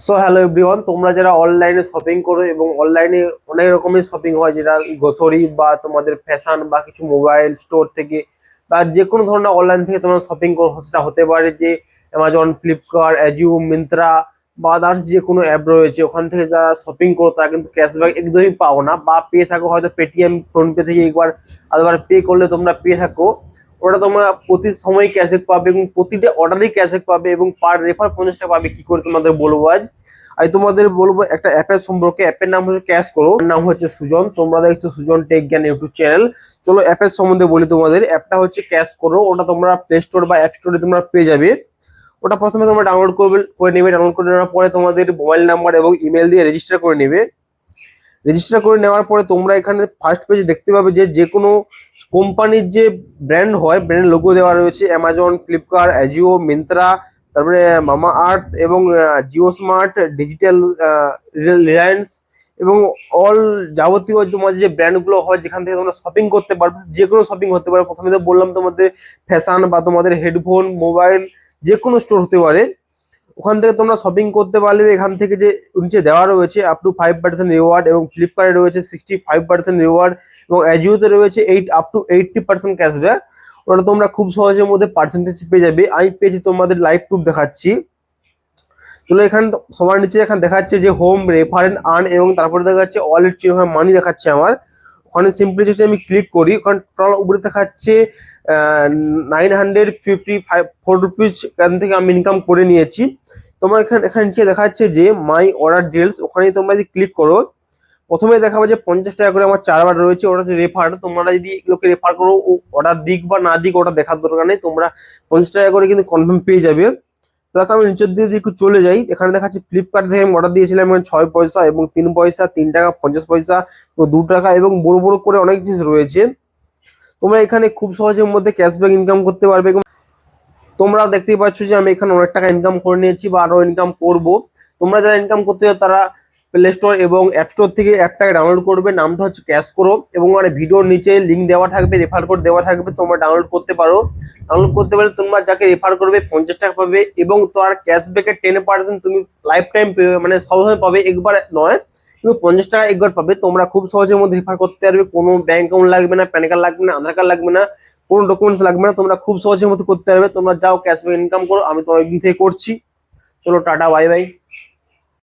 So hello everyone, তোমরা যারা অনলাইনে শপিং করো এবং অনলাইনে অনেক রকমের শপিং হয়, যেটা গ্রোসারি বা তোমাদের ফ্যাশন বা কিছু মোবাইল স্টোর থেকে বা যে কোনো ধরনের অনলাইন থেকে তোমরা শপিং করো, সেটা হতে পারে যে অ্যামাজন, ফ্লিপকার্ট, অ্যাজিও, মিন্ত্রা বা আদার্স যে কোনো অ্যাপ রয়েছে, ওখান থেকে যারা শপিং করো তারা কিন্তু ক্যাশব্যাক একদমই পাও না, বা পেয়ে থাকো হয়তো পেটিএম, ফোনপে থেকে একবার আরেকবার পে করলে তোমরা পেয়ে থাকো। ওটা তোমরা প্রতি সময় ক্যাশব্যাক পাবে এবং প্রতিটা অর্ডারেই ক্যাশব্যাক পাবে এবং পার রেফার 50 টাকা পাবে। কি করে তোমাদের বলবো আজ, আমি তোমাদের বলবো একটা অ্যাপের সম্পর্কে। অ্যাপের নাম হচ্ছে ক্যাশ করো, নাম হচ্ছে সুজন। তোমরা দেখছো সুজন টেক জ্ঞান ইউটিউব চ্যানেল। চলো অ্যাপের সম্বন্ধে বলি তোমাদের। অ্যাপটা হচ্ছে ক্যাশ করো, ওটা তোমরা প্লে স্টোর বা অ্যাপ স্টোরে তোমরা পেয়ে যাবে। ওটা প্রথমে তোমরা ডাউনলোড করে নেবে। ডাউনলোড করে নেওয়ার পরে তোমাদের মোবাইল নাম্বার এবং ইমেল দিয়ে রেজিস্টার করে নেবে। রেজিস্টার করে নেওয়ার পরে তোমরা এখানে ফার্স্ট পেজে দেখতে পাবে যে যে কোনো কোম্পানির যে ব্র্যান্ড হয়, ব্র্যান্ড লোগো দেওয়া রয়েছে। অ্যামাজন, ফ্লিপকার্ট, অ্যাজিও, মিন্ত্রা, তারপরে মামা আর্থ এবং জিও স্মার্ট, ডিজিটাল, রিলায়েন্স এবং অল যাবতীয় তোমার যে ব্র্যান্ডগুলো হয় যেখান থেকে তোমরা শপিং করতে পারবে, যে কোনো শপিং হতে পারে। প্রথমে তো বললাম তোমাদের ফ্যাশন বা তোমাদের হেডফোন, মোবাইল, যে কোনো স্টোর হতে পারে। ওখান থেকে তোমরা শপিং করতে পারলে এখান থেকে যে নিচে দেওয়া রয়েছে আপ টু 5% রিওয়ার্ড, এবং ফ্লিপকার্টে রয়েছে 65% রিওয়ার্ড, এবং অ্যাজিওতে রয়েছে আপ টু 80% ক্যাশব্যাক। ওটা তোমরা খুব সহজের মধ্যে পার্সেন্টেজ পেয়ে যাবে। আমি পেয়েছি, তোমাদের লাইভ প্রুফ দেখাচ্ছি। চলো এখানে সবার নিচে এখানে দেখাচ্ছে যে হোম, রেফার এন্ড আর্ন, এবং তারপরে দেখাচ্ছে ওয়ালেট চিহ্ন, মানি দেখাচ্ছে আমার। ওখানে সিম্পলি যদি আমি ক্লিক করি, ওখানে টোটাল উপরে দেখাচ্ছে 954 রুপিস এখান থেকে আমি ইনকাম করে নিয়েছি। তোমরা এখানে এখানে নিচে দেখাচ্ছে যে মাই অর্ডার ডিটেলস, ওখানে তোমরা যদি ক্লিক করো, প্রথমে দেখাবো যে 50 টাকা করে আমার 4বার রয়েছে। ওটা হচ্ছে রেফার। তোমরা যদি এগুলোকে রেফার করো, অর্ডার দিক বা না দিক ওটা দেখার দরকার নেই, তোমরা 50 টাকা করে কিন্তু কনফার্ম পেয়ে যাবে। প্লাস আমি নিচের দিকে যদি একটু চলে যাই, এখানে দেখাচ্ছি ফ্লিপকার্ট থেকে আমি অর্ডার দিয়েছিলাম 6 পয়সা এবং 3 পয়সা, 3 টাকা 50 পয়সা এবং 2 টাকা, এবং বড় বড় করে অনেক জিনিস রয়েছে। তোমরা এখানে খুব সহজের মধ্যে ক্যাশব্যাক ইনকাম করতে পারবে। তোমরা দেখতেই পাচ্ছ যে আমি এখানে অনেক টাকা ইনকাম করে নিয়েছি বা আরো ইনকাম করব। তোমরা যারা ইনকাম করতে চাও তারা প্লে স্টোর এবং অ্যাপ স্টোর থেকে অ্যাপটাকে ডাউনলোড করবে। নামটা হচ্ছে ক্যাশ করো, এবং মানে ভিডিওর নিচে লিঙ্ক দেওয়া থাকবে, রেফার কোড দেওয়া থাকবে, তোমরা ডাউনলোড করতে পারো। ডাউনলোড করতে পারলে তোমরা যাকে রেফার করবে 50 টাকা পাবে, এবং তার ক্যাশব্যাকের 10% তুমি লাইফ টাইম মানে সবসময় পাবে, একবার নয়। কিন্তু 50 টাকা একবার পাবে। তোমরা খুব সহজের মধ্যে রেফার করতে পারবে। কোনো ব্যাংক অ্যাকাউন্ট লাগবে না, প্যান কার্ড লাগবে না, আধার কার্ড লাগবে না, কোনো ডকুমেন্টস লাগবে না। তোমরা খুব সহজের মধ্যে করতে পারবে। তোমরা যাও ক্যাশব্যাক ইনকাম করো। আমি তো অনেকদিন থেকে করছি। চলো টাটা, বাই বাই।